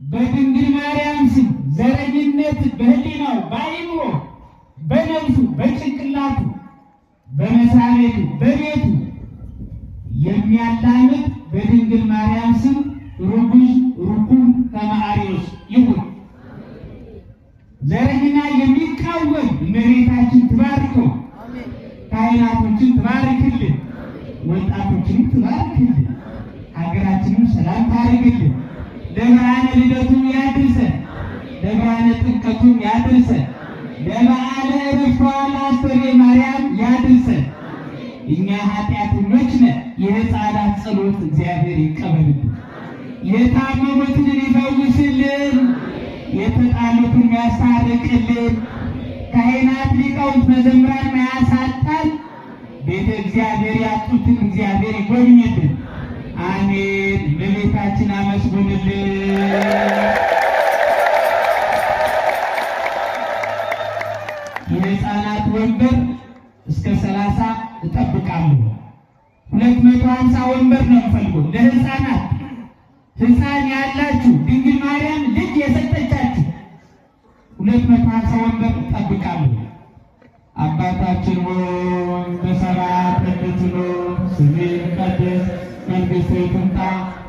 በድንግል ማርያም ስም ዘረኝነት በህሊናው በአይምሮ በነፍሱ በጭንቅላቱ በመስሪያ ቤቱ በቤቱ የሚያላምጥ በድንግል ማርያም ስም ርጉዝ ርኩም ተማሪዎች ይሁን። ዘረኝና የሚቃወም እመቤታችን ትባርከው፣ ካህናቶችን ትባርክልን፣ ወጣቶችንም ትባርክልን፣ ሀገራችንም ሰላም ታርግልን፣ ለብርሃነ ልደቱ ያድርሰን፣ ለብርሃነ ጥምቀቱ ያድርሰን፣ ለበዓለ ዕረፍቷ ለአስተርየ ማርያም ያድርሰን። እኛ ኃጢአተኞች ነን። የሕፃናት ጸሎት እግዚአብሔር ይቀበልልን፣ የታመሙትን ይፈውስልን፣ የተጣሉትን ያስታርቅልን፣ ካህናት ሊቃውንት መዘምራን ያሳጣን፣ ቤተ እግዚአብሔር ያጡትን እግዚአብሔር ይጎብኝልን። አሜን። በቤታችን አመስግኑልን። የሕፃናት ወንበር እስከ 30 እጠብቃለሁ። 250 ወንበር ነው የምፈልገው ለሕፃናት። ሕፃን ያላችሁ ድንግል ማርያም ልጅ የሰጠቻችሁ 250 ወንበር እጠብቃለሁ። አባታችን ሆይ በሰማያት የምትኖር ስምህ ይቀደስ፣ መንግሥትህ ትምጣ፣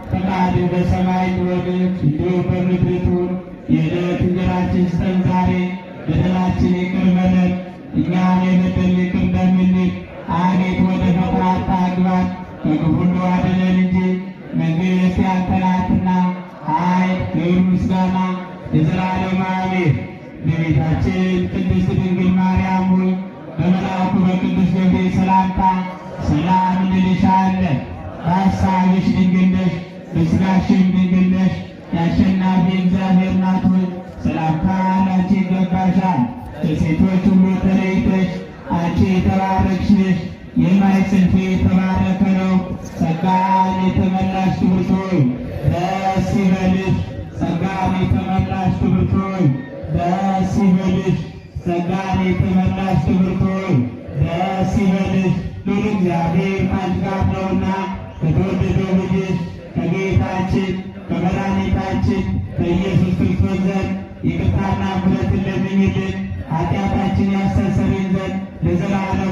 ፈቃድህ በሰማይ እንደሆነች እንዲሁ በምድር ትሁን። የዕለት እንጀራችንን ስጠን ዛሬ፣ በደላችን ይቅር በለን እኛም የበደሉንን ይቅር እንደምንል፣ አቤቱ ወደ ፈተና አታግባን ከክፉ ሁሉ አድነን እንጂ መንግሥት ያንተ ናትና፣ ኃይል፣ ክብር፣ ምስጋና ለዘላለሙ አሜን። እመቤታችን ቅድስት ድንግል ማርያም ሆይ በመልአኩ በቅዱስ ገብርኤል ሰላምታ ሰላም እንልሻለን። በሐሳብሽ ድንግል ነሽ፣ በሥጋሽም ድንግል ነሽ። የአሸናፊ እግዚአብሔር እናት ሆይ ሰላምታ ላንቺ ይገባሻል። ከሴቶች ሁሉ ተለይተሽ አንቺ የተባረክሽ ነሽ፣ የማኅፀንሽ ፍሬ የተባረከ ነው። ጸጋን የተመላሽ ክብርት ሆይ ደስ ይበልሽ። ጸጋን የተመላሽ ክብርት ሆይ ደስ ይበልሽ። ጸጋን የተመላሽ ክብርት ሆይ ደስ ይበልሽ። ልዑል እግዚአብሔር ከአንቺ ጋር ነውና ከተወደደው ልጅሽ ከጌታችን ከመድኃኒታችን ከኢየሱስ ክርስቶስ ዘንድ ይቅርታና ምሕረትን ለምኝልን ኃጢአታችን ያስተሰርይልን ዘንድ ለዘላለም